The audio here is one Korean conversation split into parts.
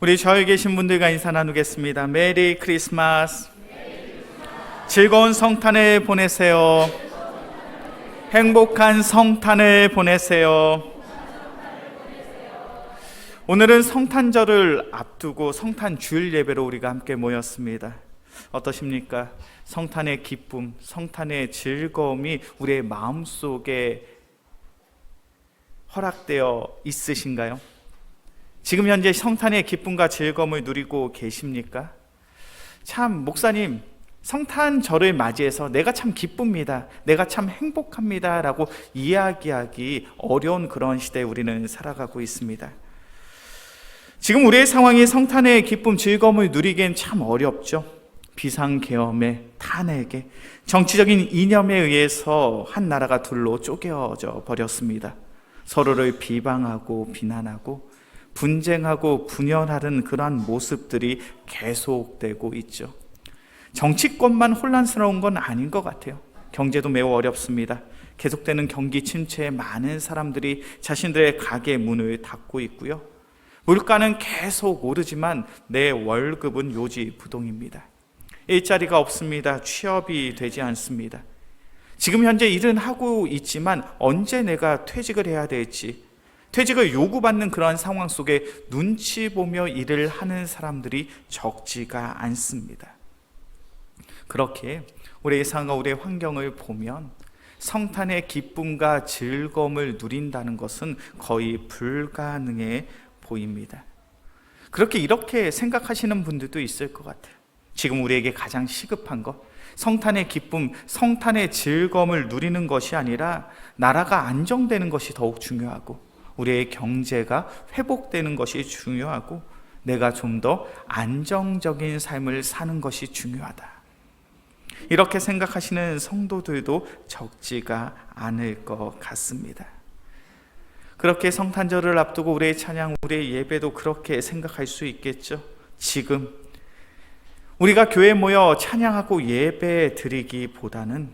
우리 저에 계신 분들과 인사 나누겠습니다. 메리 크리스마스. 즐거운 성탄을 보내세요. 행복한 성탄을 보내세요. 오늘은 성탄절을 앞두고 성탄 주일 예배로 우리가 함께 모였습니다. 어떠십니까? 성탄의 기쁨, 성탄의 즐거움이 우리의 마음속에 허락되어 있으신가요? 지금 현재 성탄의 기쁨과 즐거움을 누리고 계십니까? 참, 목사님, 성탄절을 맞이해서 내가 참 기쁩니다, 내가 참 행복합니다 라고 이야기하기 어려운 그런 시대에 우리는 살아가고 있습니다. 지금 우리의 상황이 성탄의 기쁨, 즐거움을 누리기엔 참 어렵죠. 비상계엄에, 탄핵에, 정치적인 이념에 의해서 한 나라가 둘로 쪼개져 버렸습니다. 서로를 비방하고 비난하고 분쟁하고 분열하는 그러한 모습들이 계속되고 있죠. 정치권만 혼란스러운 건 아닌 것 같아요. 경제도 매우 어렵습니다. 계속되는 경기 침체에 많은 사람들이 자신들의 가게 문을 닫고 있고요. 물가는 계속 오르지만 내 월급은 요지부동입니다. 일자리가 없습니다. 취업이 되지 않습니다. 지금 현재 일은 하고 있지만 언제 내가 퇴직을 해야 될지, 퇴직을 요구받는 그러한 상황 속에 눈치 보며 일을 하는 사람들이 적지가 않습니다. 그렇게 우리의 상황과 우리의 환경을 보면 성탄의 기쁨과 즐거움을 누린다는 것은 거의 불가능해 보입니다. 이렇게 생각하시는 분들도 있을 것 같아요. 지금 우리에게 가장 시급한 것, 성탄의 기쁨, 성탄의 즐거움을 누리는 것이 아니라 나라가 안정되는 것이 더욱 중요하고, 우리의 경제가 회복되는 것이 중요하고, 내가 좀 더 안정적인 삶을 사는 것이 중요하다. 이렇게 생각하시는 성도들도 적지가 않을 것 같습니다. 그렇게 성탄절을 앞두고 우리의 찬양, 우리의 예배도 그렇게 생각할 수 있겠죠. 지금 우리가 교회에 모여 찬양하고 예배 드리기보다는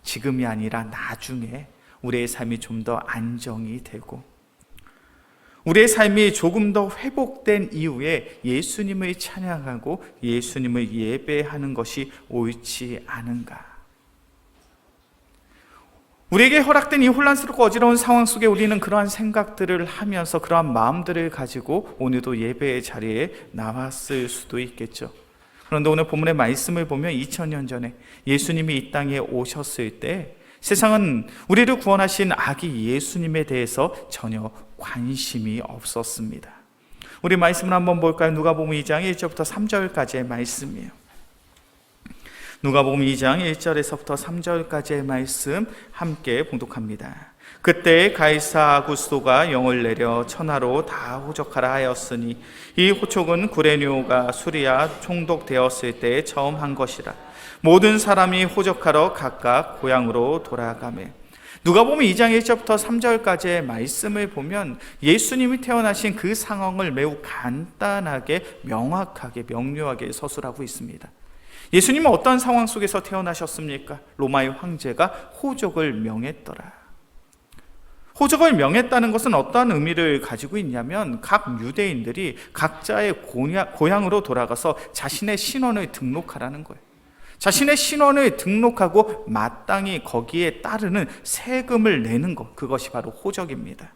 지금이 아니라 나중에 우리의 삶이 좀 더 안정이 되고, 우리의 삶이 조금 더 회복된 이후에 예수님을 찬양하고 예수님을 예배하는 것이 옳지 않은가. 우리에게 허락된 이 혼란스럽고 어지러운 상황 속에 우리는 그러한 생각들을 하면서 그러한 마음들을 가지고 오늘도 예배의 자리에 나왔을 수도 있겠죠. 그런데 오늘 본문의 말씀을 보면 2000년 전에 예수님이 이 땅에 오셨을 때 세상은 우리를 구원하신 아기 예수님에 대해서 전혀 관심이 없었습니다. 우리 말씀을 한번 볼까요? 누가복음 2장 1절부터 3절까지의 말씀이에요. 누가복음 2장 1절에서부터 3절까지의 말씀 함께 봉독합니다. 그때 가이사 아구스도가 영을 내려 천하로 다 호적하라 하였으니 이 호촉은 구레뇨가 수리아 총독되었을 때 처음 한 것이라. 모든 사람이 호적하러 각각 고향으로 돌아가매. 누가복음 2장 1절부터 3절까지의 말씀을 보면 예수님이 태어나신 그 상황을 매우 간단하게, 명확하게, 명료하게 서술하고 있습니다. 예수님은 어떤 상황 속에서 태어나셨습니까? 로마의 황제가 호적을 명했더라. 호적을 명했다는 것은 어떠한 의미를 가지고 있냐면 각 유대인들이 각자의 고향으로 돌아가서 자신의 신원을 등록하라는 거예요. 자신의 신원을 등록하고 마땅히 거기에 따르는 세금을 내는 것, 그것이 바로 호적입니다.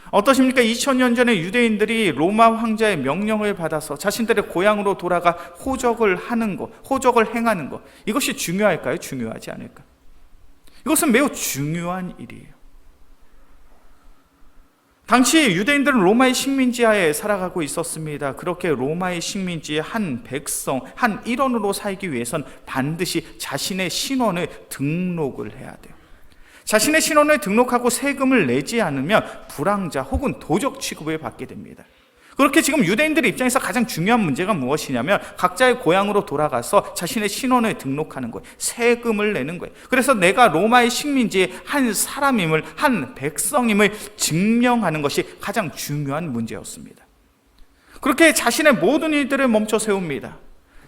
어떠십니까? 2000년 전에 유대인들이 로마 황제의 명령을 받아서 자신들의 고향으로 돌아가 호적을 하는 것, 호적을 행하는 것, 이것이 중요할까요? 중요하지 않을까요? 이것은 매우 중요한 일이에요. 당시 유대인들은 로마의 식민지하에 살아가고 있었습니다. 그렇게 로마의 식민지의 한 백성, 한 일원으로 살기 위해선 반드시 자신의 신원을 등록을 해야 돼요. 자신의 신원을 등록하고 세금을 내지 않으면 불황자 혹은 도적 취급을 받게 됩니다. 그렇게 지금 유대인들의 입장에서 가장 중요한 문제가 무엇이냐면 각자의 고향으로 돌아가서 자신의 신원을 등록하는 거예요. 세금을 내는 거예요. 그래서 내가 로마의 식민지의 한 사람임을, 한 백성임을 증명하는 것이 가장 중요한 문제였습니다. 그렇게 자신의 모든 일들을 멈춰 세웁니다.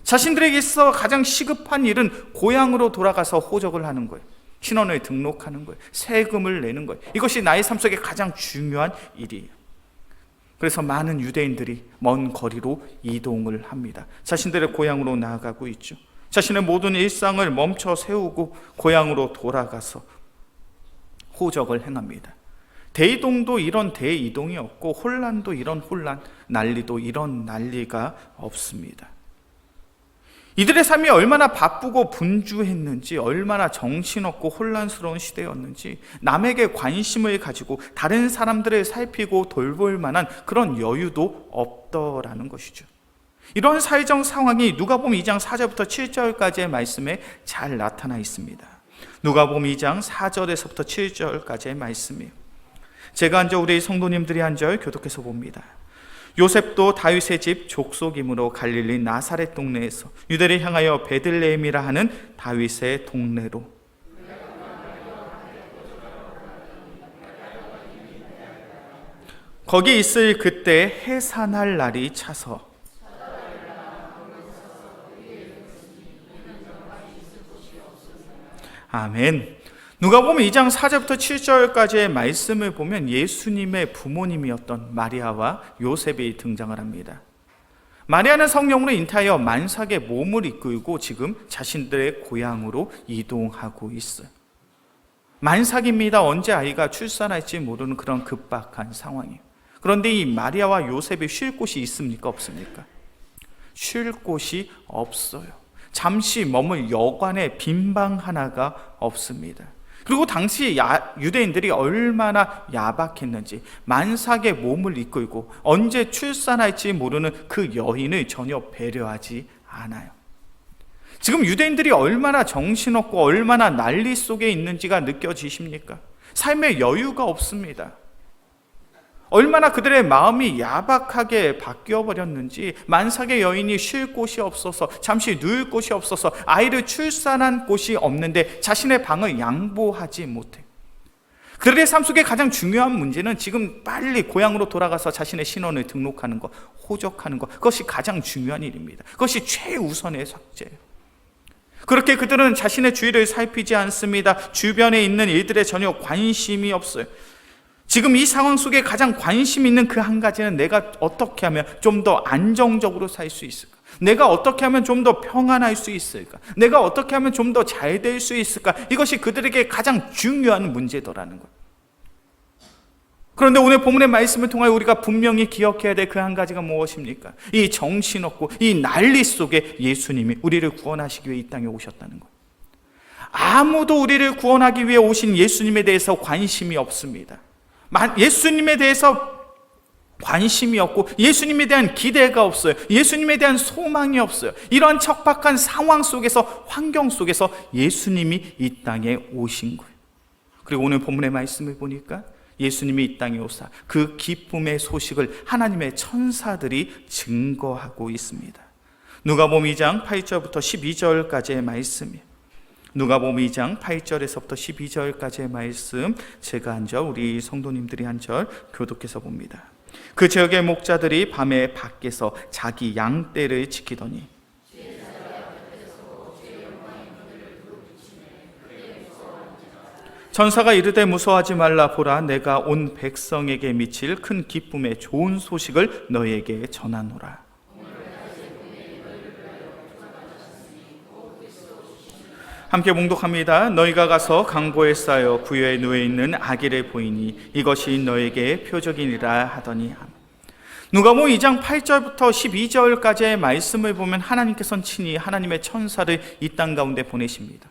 자신들에게 있어 가장 시급한 일은 고향으로 돌아가서 호적을 하는 거예요. 신원을 등록하는 거예요. 세금을 내는 거예요. 이것이 나의 삶 속에 가장 중요한 일이에요. 그래서 많은 유대인들이 먼 거리로 이동을 합니다. 자신들의 고향으로 나아가고 있죠. 자신의 모든 일상을 멈춰 세우고 고향으로 돌아가서 호적을 행합니다. 대이동도 이런 대이동이 없고 혼란도 이런 혼란, 난리도 이런 난리가 없습니다. 이들의 삶이 얼마나 바쁘고 분주했는지, 얼마나 정신없고 혼란스러운 시대였는지, 남에게 관심을 가지고 다른 사람들을 살피고 돌볼 만한 그런 여유도 없더라는 것이죠. 이런 사회적 상황이 누가복음 2장 4절부터 7절까지의 말씀에 잘 나타나 있습니다. 누가복음 2장 4절에서부터 7절까지의 말씀이에요. 제가 한 절, 우리 성도님들이 한 절 교독해서 봅니다. 요셉도 다윗의 집 족속이므로 갈릴리 나사렛 동네에서 유대를 향하여 베들레헴이라 하는 다윗의 동네로 거기 있을 그때 해산할 날이 차서 아멘. 누가복음 2장 4절부터 7절까지의 말씀을 보면 예수님의 부모님이었던 마리아와 요셉이 등장을 합니다. 마리아는 성령으로 잉태하여 만삭의 몸을 이끌고 지금 자신들의 고향으로 이동하고 있어요. 만삭입니다. 언제 아이가 출산할지 모르는 그런 급박한 상황이에요. 그런데 이 마리아와 요셉이 쉴 곳이 있습니까? 없습니까? 쉴 곳이 없어요. 잠시 머물 여관의 빈방 하나가 없습니다. 그리고 당시 유대인들이 얼마나 야박했는지, 만삭의 몸을 이끌고 언제 출산할지 모르는 그 여인을 전혀 배려하지 않아요. 지금 유대인들이 얼마나 정신없고 얼마나 난리 속에 있는지가 느껴지십니까? 삶의 여유가 없습니다. 얼마나 그들의 마음이 야박하게 바뀌어버렸는지, 만삭의 여인이 쉴 곳이 없어서, 잠시 누울 곳이 없어서, 아이를 출산한 곳이 없는데 자신의 방을 양보하지 못해. 그들의 삶 속에 가장 중요한 문제는 지금 빨리 고향으로 돌아가서 자신의 신원을 등록하는 것, 호적하는 것, 그것이 가장 중요한 일입니다. 그것이 최우선의 삭제예요. 그렇게 그들은 자신의 주위를 살피지 않습니다. 주변에 있는 일들에 전혀 관심이 없어요. 지금 이 상황 속에 가장 관심 있는 그 한 가지는 내가 어떻게 하면 좀 더 안정적으로 살 수 있을까? 내가 어떻게 하면 좀 더 평안할 수 있을까? 내가 어떻게 하면 좀 더 잘 될 수 있을까? 이것이 그들에게 가장 중요한 문제더라는 거예요. 그런데 오늘 본문의 말씀을 통하여 우리가 분명히 기억해야 될 그 한 가지가 무엇입니까? 이 정신없고 이 난리 속에 예수님이 우리를 구원하시기 위해 이 땅에 오셨다는 거예요. 아무도 우리를 구원하기 위해 오신 예수님에 대해서 관심이 없습니다. 예수님에 대해서 관심이 없고 예수님에 대한 기대가 없어요. 예수님에 대한 소망이 없어요. 이러한 척박한 상황 속에서, 환경 속에서 예수님이 이 땅에 오신 거예요. 그리고 오늘 본문의 말씀을 보니까 예수님이 이 땅에 오사 그 기쁨의 소식을 하나님의 천사들이 증거하고 있습니다. 누가복음 2장 8절부터 12절까지의 말씀이에요. 누가복음 2장 8절에서부터 12절까지의 말씀, 제가 한 절, 우리 성도님들이 한 절 교독해서 봅니다. 그 지역의 목자들이 밤에 밖에서 자기 양떼를 지키더니 천사가 이르되 무서워하지 말라. 보라, 내가 온 백성에게 미칠 큰 기쁨의 좋은 소식을 너희에게 전하노라. 함께 봉독합니다. 너희가 가서 강보에 쌓여 구유에 누워있는 아기를 보이니 이것이 너에게 표적이니라 하더니. 누가복음 2장 8절부터 12절까지의 말씀을 보면 하나님께서는 친히 하나님의 천사를 이 땅 가운데 보내십니다.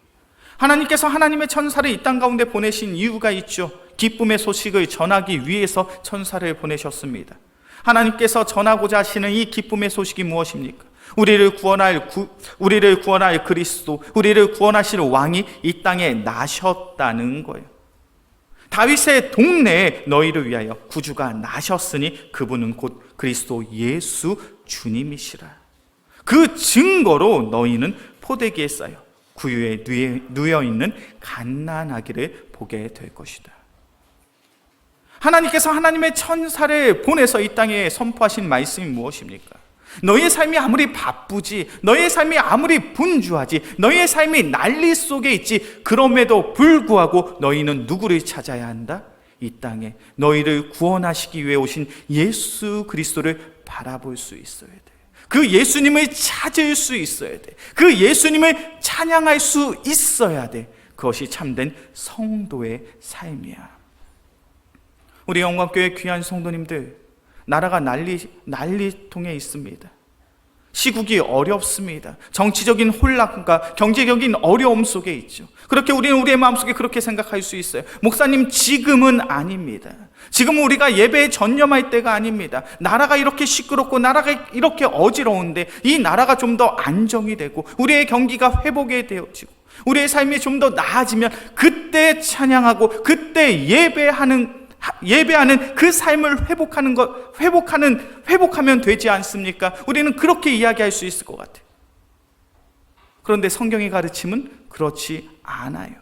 하나님께서 하나님의 천사를 이 땅 가운데 보내신 이유가 있죠. 기쁨의 소식을 전하기 위해서 천사를 보내셨습니다. 하나님께서 전하고자 하시는 이 기쁨의 소식이 무엇입니까? 우리를 구원할 그리스도, 우리를 구원하실 왕이 이 땅에 나셨다는 거예요. 다윗의 동네에 너희를 위하여 구주가 나셨으니 그분은 곧 그리스도 예수 주님이시라. 그 증거로 너희는 포대기에 쌓여 구유에 누워있는 갓난아기를 보게 될 것이다. 하나님께서 하나님의 천사를 보내서 이 땅에 선포하신 말씀이 무엇입니까? 너희의 삶이 아무리 바쁘지, 너희의 삶이 아무리 분주하지, 너희의 삶이 난리 속에 있지, 그럼에도 불구하고 너희는 누구를 찾아야 한다? 이 땅에 너희를 구원하시기 위해 오신 예수 그리스도를 바라볼 수 있어야 돼. 그 예수님을 찾을 수 있어야 돼. 그 예수님을 찬양할 수 있어야 돼. 그것이 참된 성도의 삶이야. 우리 영광교회 귀한 성도님들, 나라가 난리통에 있습니다. 시국이 어렵습니다. 정치적인 혼란과 경제적인 어려움 속에 있죠. 그렇게 우리는 우리의 마음속에 그렇게 생각할 수 있어요. 목사님, 지금은 아닙니다. 지금은 우리가 예배에 전념할 때가 아닙니다. 나라가 이렇게 시끄럽고 나라가 이렇게 어지러운데 이 나라가 좀 더 안정이 되고 우리의 경기가 회복이 되어지고 우리의 삶이 좀 더 나아지면 그때 찬양하고 그때 예배하는 그 삶을 회복하면 되지 않습니까? 우리는 그렇게 이야기할 수 있을 것 같아요. 그런데 성경의 가르침은 그렇지 않아요.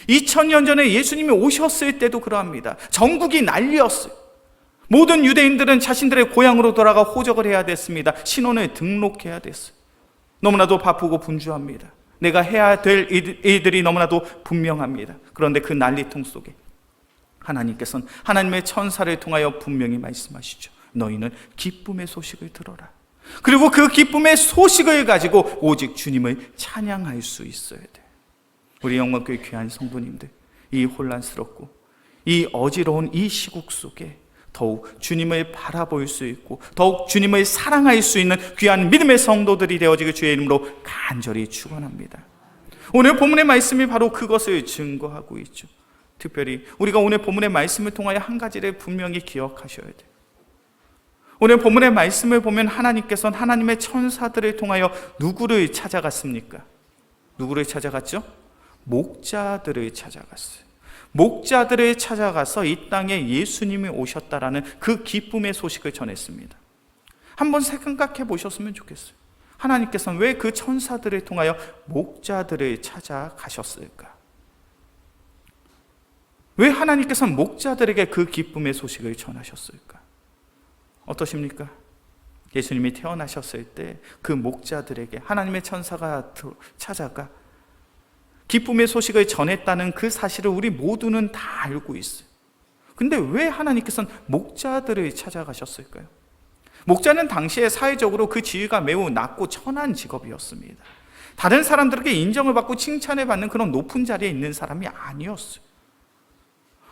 2000년 전에 예수님이 오셨을 때도 그러합니다. 전국이 난리였어요. 모든 유대인들은 자신들의 고향으로 돌아가 호적을 해야 됐습니다. 신원을 등록해야 됐어요. 너무나도 바쁘고 분주합니다. 내가 해야 될 일들이 너무나도 분명합니다. 그런데 그 난리통 속에 하나님께서는 하나님의 천사를 통하여 분명히 말씀하시죠. 너희는 기쁨의 소식을 들어라. 그리고 그 기쁨의 소식을 가지고 오직 주님을 찬양할 수 있어야 돼. 우리 영광교회 귀한 성도님들, 이 혼란스럽고 이 어지러운 이 시국 속에 더욱 주님을 바라볼 수 있고 더욱 주님을 사랑할 수 있는 귀한 믿음의 성도들이 되어지길 주의 이름으로 간절히 축원합니다. 오늘 본문의 말씀이 바로 그것을 증거하고 있죠. 특별히 우리가 오늘 본문의 말씀을 통하여 한 가지를 분명히 기억하셔야 돼요. 오늘 본문의 말씀을 보면 하나님께서는 하나님의 천사들을 통하여 누구를 찾아갔습니까? 누구를 찾아갔죠? 목자들을 찾아갔어요. 목자들을 찾아가서 이 땅에 예수님이 오셨다라는 그 기쁨의 소식을 전했습니다. 한번 생각해 보셨으면 좋겠어요. 하나님께서는 왜 그 천사들을 통하여 목자들을 찾아가셨을까? 왜 하나님께서는 목자들에게 그 기쁨의 소식을 전하셨을까? 어떠십니까? 예수님이 태어나셨을 때 그 목자들에게 하나님의 천사가 찾아가 기쁨의 소식을 전했다는 그 사실을 우리 모두는 다 알고 있어요. 근데 왜 하나님께서는 목자들을 찾아가셨을까요? 목자는 당시에 사회적으로 그 지위가 매우 낮고 천한 직업이었습니다. 다른 사람들에게 인정을 받고 칭찬을 받는 그런 높은 자리에 있는 사람이 아니었어요.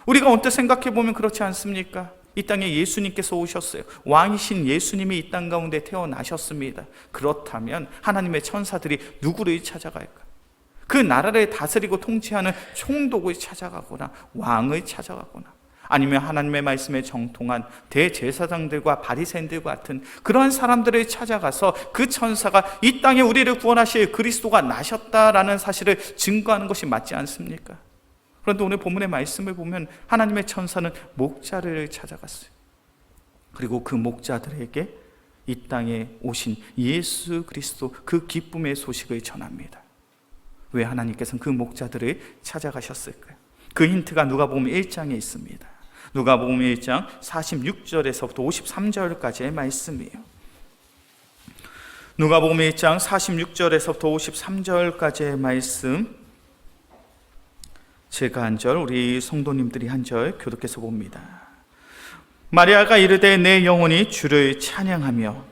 우리가 언뜻 생각해 보면 그렇지 않습니까? 이 땅에 예수님께서 오셨어요. 왕이신 예수님이 이 땅 가운데 태어나셨습니다. 그렇다면 하나님의 천사들이 누구를 찾아갈까? 그 나라를 다스리고 통치하는 총독을 찾아가거나 왕을 찾아가거나 아니면 하나님의 말씀에 정통한 대제사장들과 바리새인들과 같은 그러한 사람들을 찾아가서 그 천사가 이 땅에 우리를 구원하실 그리스도가 나셨다라는 사실을 증거하는 것이 맞지 않습니까? 그런데 오늘 본문의 말씀을 보면 하나님의 천사는 목자를 찾아갔어요. 그리고 그 목자들에게 이 땅에 오신 예수 그리스도 그 기쁨의 소식을 전합니다. 왜 하나님께서는 그 목자들을 찾아가셨을까요? 그 힌트가 누가복음 1장에 있습니다. 누가복음 1장 46절에서부터 53절까지의 말씀이에요. 누가복음 1장 46절에서부터 53절까지의 말씀, 제가 한 절, 우리 성도님들이 한 절 교독해서 봅니다. 마리아가 이르되 내 영혼이 주를 찬양하며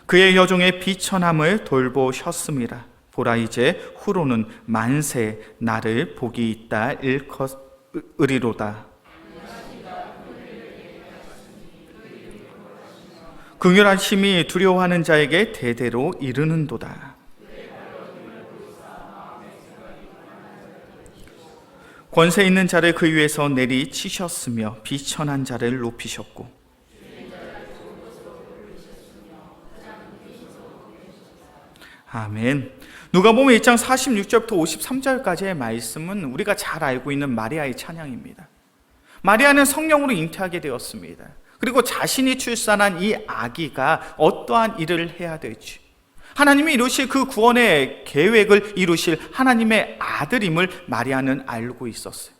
그의 여종의 비천함을 돌보셨음이라. 보라, 이제 후로는 만세 나를 복이 있다 일컫으리로다. 긍휼하심이 두려워하는 자에게 대대로 이르는도다. 권세 있는 자를 그 위에서 내리치셨으며 비천한 자를 높이셨고 아멘. 누가복음 1장 46절부터 53절까지의 말씀은 우리가 잘 알고 있는 마리아의 찬양입니다. 마리아는 성령으로 잉태하게 되었습니다. 그리고 자신이 출산한 이 아기가 어떠한 일을 해야 될지, 하나님이 이루실 그 구원의 계획을 이루실 하나님의 아들임을 마리아는 알고 있었어요.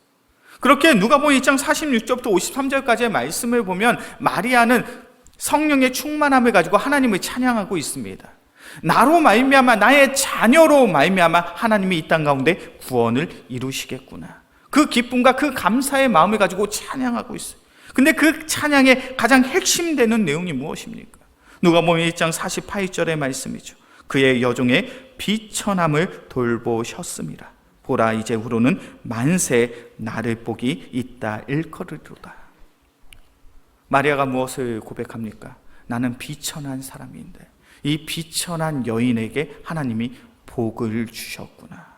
그렇게 누가복음 1장 46절부터 53절까지의 말씀을 보면 마리아는 성령의 충만함을 가지고 하나님을 찬양하고 있습니다. 나로 말미암아, 나의 자녀로 말미암아 하나님이 이 땅 가운데 구원을 이루시겠구나. 그 기쁨과 그 감사의 마음을 가지고 찬양하고 있어요. 근데 그 찬양의 가장 핵심되는 내용이 무엇입니까? 누가복음 1장 48절의 말씀이죠. 그의 여종의 비천함을 돌보셨습니다. 보라, 이제후로는 만세 나를 복이 있다 일컬으리로다. 마리아가 무엇을 고백합니까? 나는 비천한 사람인데 이 비천한 여인에게 하나님이 복을 주셨구나.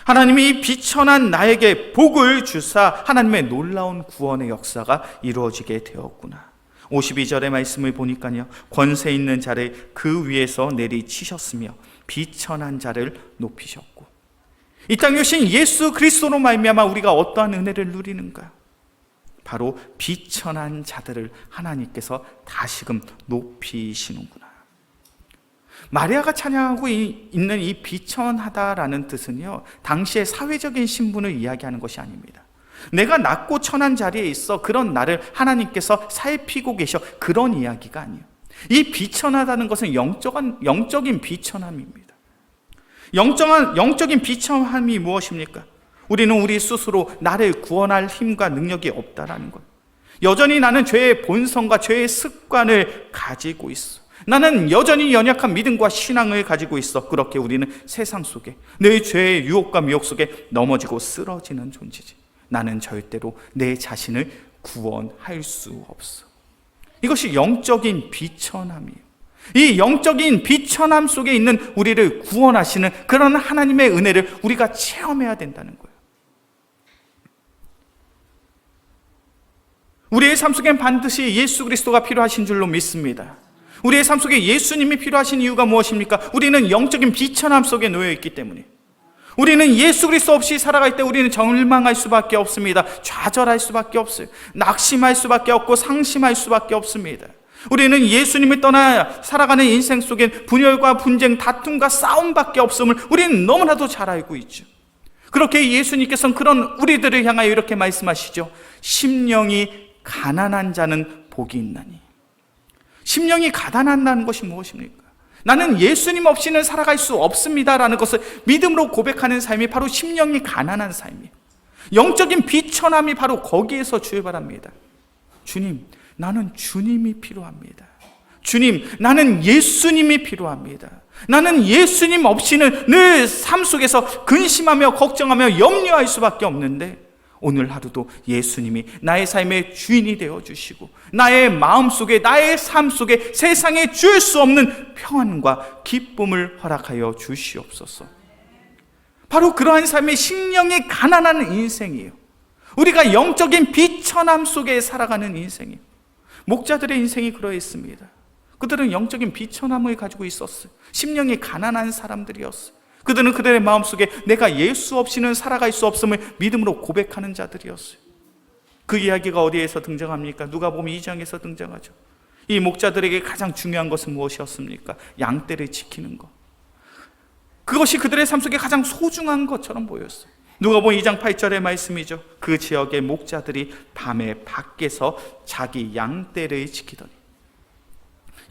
하나님이 이 비천한 나에게 복을 주사 하나님의 놀라운 구원의 역사가 이루어지게 되었구나. 52절의 말씀을 보니까요, 권세 있는 자를 그 위에서 내리치셨으며 비천한 자를 높이셨고, 이 땅에 오신 예수 그리스도로 말미암아 우리가 어떠한 은혜를 누리는가? 바로 비천한 자들을 하나님께서 다시금 높이시는구나. 마리아가 찬양하고 있는 이 비천하다라는 뜻은요, 당시의 사회적인 신분을 이야기하는 것이 아닙니다. 내가 낮고 천한 자리에 있어 그런 나를 하나님께서 살피고 계셔, 그런 이야기가 아니에요. 이 비천하다는 것은 영적인 비천함입니다. 영적인 비천함이 무엇입니까? 우리는 우리 스스로 나를 구원할 힘과 능력이 없다라는 것. 여전히 나는 죄의 본성과 죄의 습관을 가지고 있어. 나는 여전히 연약한 믿음과 신앙을 가지고 있어. 그렇게 우리는 세상 속에 내 죄의 유혹과 미혹 속에 넘어지고 쓰러지는 존재지. 나는 절대로 내 자신을 구원할 수 없어. 이것이 영적인 비천함이에요. 이 영적인 비천함 속에 있는 우리를 구원하시는 그런 하나님의 은혜를 우리가 체험해야 된다는 거예요. 우리의 삶 속엔 반드시 예수 그리스도가 필요하신 줄로 믿습니다. 우리의 삶 속에 예수님이 필요하신 이유가 무엇입니까? 우리는 영적인 비천함 속에 놓여 있기 때문에. 우리는 예수 그리스도 없이 살아갈 때 우리는 절망할 수밖에 없습니다. 좌절할 수밖에 없어요. 낙심할 수밖에 없고 상심할 수밖에 없습니다. 우리는 예수님을 떠나 살아가는 인생 속엔 분열과 분쟁, 다툼과 싸움밖에 없음을 우리는 너무나도 잘 알고 있죠. 그렇게 예수님께서는 그런 우리들을 향하여 이렇게 말씀하시죠. 심령이 가난한 자는 복이 있나니. 심령이 가난한다는 것이 무엇입니까? 나는 예수님 없이는 살아갈 수 없습니다라는 것을 믿음으로 고백하는 삶이 바로 심령이 가난한 삶이에요. 영적인 비천함이 바로 거기에서 출발합니다. 주님, 나는 주님이 필요합니다. 주님, 나는 예수님이 필요합니다. 나는 예수님 없이는 늘 삶 속에서 근심하며 걱정하며 염려할 수밖에 없는데, 오늘 하루도 예수님이 나의 삶의 주인이 되어주시고 나의 마음속에, 나의 삶 속에 세상에 줄 수 없는 평안과 기쁨을 허락하여 주시옵소서. 바로 그러한 삶의 심령이 가난한 인생이에요. 우리가 영적인 비천함 속에 살아가는 인생이에요. 목자들의 인생이 그러했습니다. 그들은 영적인 비천함을 가지고 있었어요. 심령이 가난한 사람들이었어요. 그들은 그들의 마음속에 내가 예수 없이는 살아갈 수 없음을 믿음으로 고백하는 자들이었어요. 그 이야기가 어디에서 등장합니까? 누가복음 2장에서 등장하죠. 이 목자들에게 가장 중요한 것은 무엇이었습니까? 양떼를 지키는 것. 그것이 그들의 삶 속에 가장 소중한 것처럼 보였어요. 누가복음 2장 8절의 말씀이죠. 그 지역의 목자들이 밤에 밖에서 자기 양떼를 지키더니.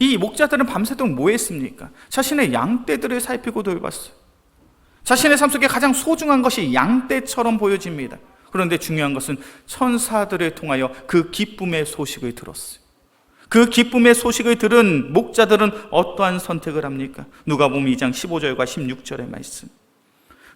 이 목자들은 밤새도록 뭐 했습니까? 자신의 양떼들을 살피고 돌봤어요. 자신의 삶 속에 가장 소중한 것이 양떼처럼 보여집니다. 그런데 중요한 것은 천사들을 통하여 그 기쁨의 소식을 들었어요. 그 기쁨의 소식을 들은 목자들은 어떠한 선택을 합니까? 누가복음 2장 15절과 16절의 말씀.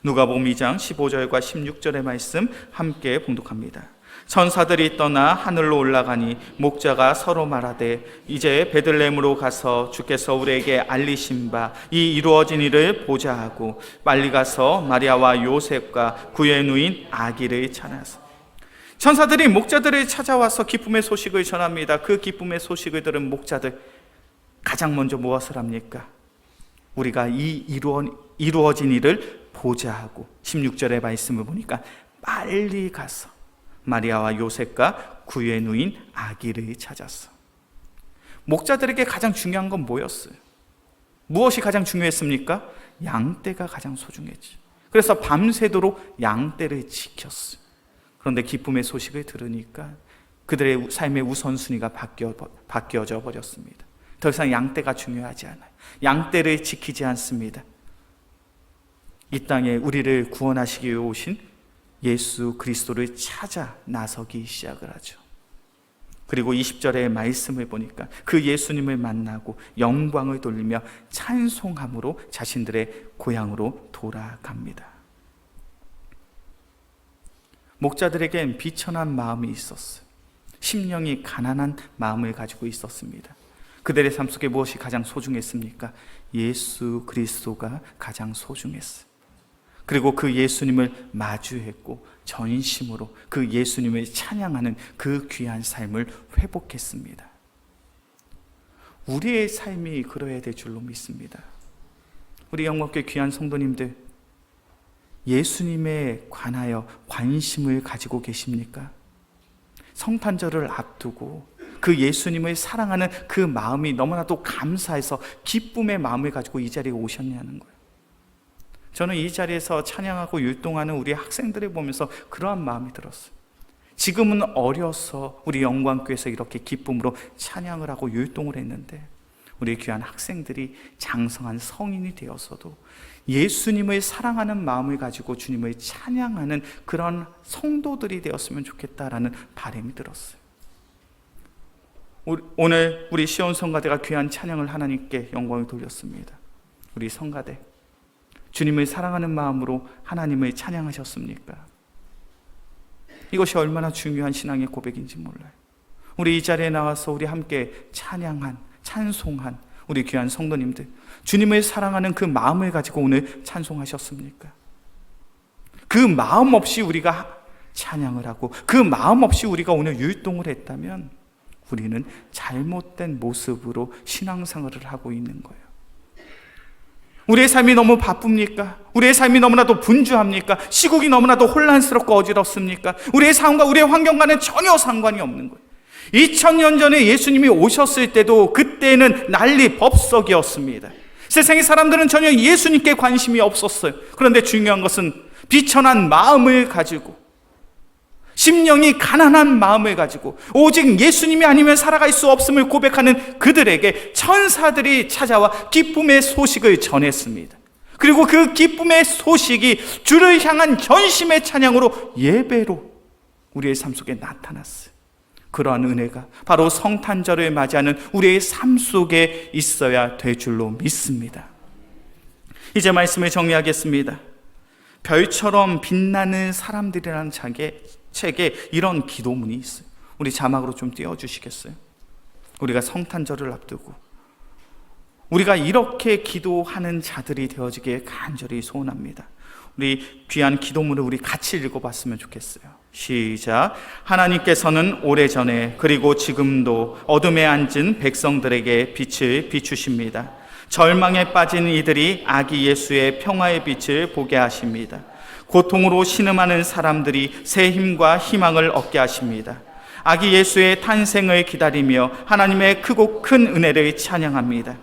누가복음 2장 15절과 16절의 말씀 함께 봉독합니다. 천사들이 떠나 하늘로 올라가니 목자가 서로 말하되 이제 베들레헴으로 가서 주께서 우리에게 알리신 바 이 이루어진 일을 보자 하고 빨리 가서 마리아와 요셉과 그의 누인 아기를 찾아서. 천사들이 목자들을 찾아와서 기쁨의 소식을 전합니다. 그 기쁨의 소식을 들은 목자들 가장 먼저 무엇을 합니까? 우리가 이 이루어진 일을 보자 하고 16절의 말씀을 보니까 빨리 가서 마리아와 요셉과 그의 누인 아기를 찾았어. 목자들에게 가장 중요한 건 뭐였어요? 무엇이 가장 중요했습니까? 양떼가 가장 소중했지. 그래서 밤새도록 양떼를 지켰어요. 그런데 기쁨의 소식을 들으니까 그들의 삶의 우선순위가 바뀌어져 버렸습니다. 더 이상 양떼가 중요하지 않아요. 양떼를 지키지 않습니다. 이 땅에 우리를 구원하시기 위해 오신 예수 그리스도를 찾아 나서기 시작을 하죠. 그리고 20절의 말씀을 보니까 그 예수님을 만나고 영광을 돌리며 찬송함으로 자신들의 고향으로 돌아갑니다. 목자들에겐 비천한 마음이 있었어요. 심령이 가난한 마음을 가지고 있었습니다. 그들의 삶 속에 무엇이 가장 소중했습니까? 예수 그리스도가 가장 소중했어요. 그리고 그 예수님을 마주했고 전심으로 그 예수님을 찬양하는 그 귀한 삶을 회복했습니다. 우리의 삶이 그러해야 될 줄로 믿습니다. 우리 영광교회 귀한 성도님들, 예수님에 관하여 관심을 가지고 계십니까? 성탄절을 앞두고 그 예수님을 사랑하는 그 마음이 너무나도 감사해서 기쁨의 마음을 가지고 이 자리에 오셨냐는 거예요. 저는 이 자리에서 찬양하고 율동하는 우리 학생들을 보면서 그러한 마음이 들었어요. 지금은 어려서 우리 영광교회에서 이렇게 기쁨으로 찬양을 하고 율동을 했는데 우리 귀한 학생들이 장성한 성인이 되어서도 예수님을 사랑하는 마음을 가지고 주님을 찬양하는 그런 성도들이 되었으면 좋겠다라는 바람이 들었어요. 오늘 우리 시온 성가대가 귀한 찬양을 하나님께 영광을 돌렸습니다. 우리 성가대, 주님을 사랑하는 마음으로 하나님을 찬양하셨습니까? 이것이 얼마나 중요한 신앙의 고백인지 몰라요. 우리 이 자리에 나와서 우리 함께 찬양한, 찬송한 우리 귀한 성도님들, 주님을 사랑하는 그 마음을 가지고 오늘 찬송하셨습니까? 그 마음 없이 우리가 찬양을 하고 그 마음 없이 우리가 오늘 율동을 했다면 우리는 잘못된 모습으로 신앙생활을 하고 있는 거예요. 우리의 삶이 너무 바쁩니까? 우리의 삶이 너무나도 분주합니까? 시국이 너무나도 혼란스럽고 어지럽습니까? 우리의 삶과 우리의 환경과는 전혀 상관이 없는 거예요. 2000년 전에 예수님이 오셨을 때도 그때는 난리 법석이었습니다. 세상의 사람들은 전혀 예수님께 관심이 없었어요. 그런데 중요한 것은 비천한 마음을 가지고, 심령이 가난한 마음을 가지고 오직 예수님이 아니면 살아갈 수 없음을 고백하는 그들에게 천사들이 찾아와 기쁨의 소식을 전했습니다. 그리고 그 기쁨의 소식이 주를 향한 전심의 찬양으로, 예배로 우리의 삶 속에 나타났어요. 그러한 은혜가 바로 성탄절을 맞이하는 우리의 삶 속에 있어야 될 줄로 믿습니다. 이제 말씀을 정리하겠습니다. 별처럼 빛나는 사람들이라는 책에 이런 기도문이 있어요. 우리 자막으로 좀 띄워주시겠어요? 우리가 성탄절을 앞두고 우리가 이렇게 기도하는 자들이 되어지길 간절히 소원합니다. 우리 귀한 기도문을 우리 같이 읽어봤으면 좋겠어요. 시작. 하나님께서는 오래전에 그리고 지금도 어둠에 앉은 백성들에게 빛을 비추십니다. 절망에 빠진 이들이 아기 예수의 평화의 빛을 보게 하십니다. 고통으로 신음하는 사람들이 새 힘과 희망을 얻게 하십니다. 아기 예수의 탄생을 기다리며 하나님의 크고 큰 은혜를 찬양합니다.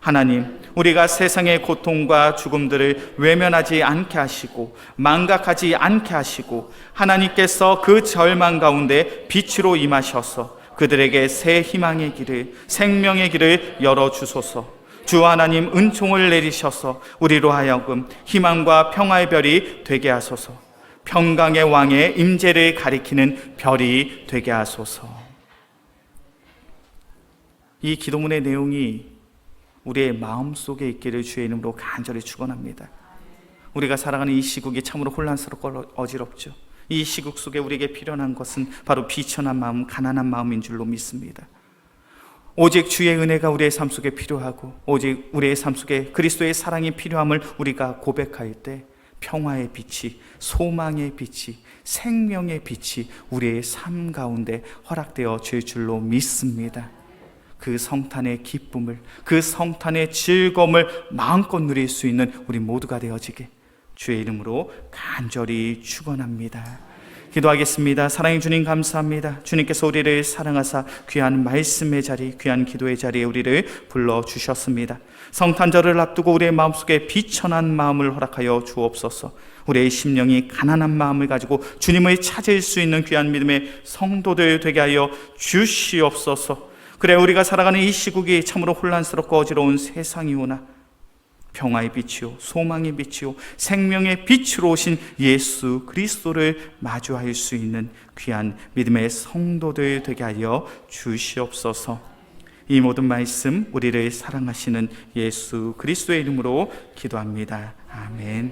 하나님, 우리가 세상의 고통과 죽음들을 외면하지 않게 하시고 망각하지 않게 하시고 하나님께서 그 절망 가운데 빛으로 임하셔서 그들에게 새 희망의 길을, 생명의 길을 열어주소서. 주 하나님, 은총을 내리셔서 우리로 하여금 희망과 평화의 별이 되게 하소서. 평강의 왕의 임재를 가리키는 별이 되게 하소서. 이 기도문의 내용이 우리의 마음속에 있기를 주의 이름으로 간절히 축원합니다. 우리가 살아가는 이 시국이 참으로 혼란스럽고 어지럽죠. 이 시국 속에 우리에게 필요한 것은 바로 비천한 마음, 가난한 마음인 줄로 믿습니다. 오직 주의 은혜가 우리의 삶 속에 필요하고 오직 우리의 삶 속에 그리스도의 사랑이 필요함을 우리가 고백할 때 평화의 빛이, 소망의 빛이, 생명의 빛이 우리의 삶 가운데 허락되어 질 줄로 믿습니다. 그 성탄의 기쁨을, 그 성탄의 즐거움을 마음껏 누릴 수 있는 우리 모두가 되어지게 주의 이름으로 간절히 축원합니다. 기도하겠습니다. 사랑의 주님, 감사합니다. 주님께서 우리를 사랑하사 귀한 말씀의 자리, 귀한 기도의 자리에 우리를 불러주셨습니다. 성탄절을 앞두고 우리의 마음속에 비천한 마음을 허락하여 주옵소서. 우리의 심령이 가난한 마음을 가지고 주님을 찾을 수 있는 귀한 믿음의 성도들 되게 하여 주시옵소서. 그래, 우리가 살아가는 이 시국이 참으로 혼란스럽고 어지러운 세상이오나 평화의 빛이요 소망의 빛이요 생명의 빛으로 오신 예수 그리스도를 마주할 수 있는 귀한 믿음의 성도들 되게 하여 주시옵소서. 이 모든 말씀 우리를 사랑하시는 예수 그리스도의 이름으로 기도합니다. 아멘.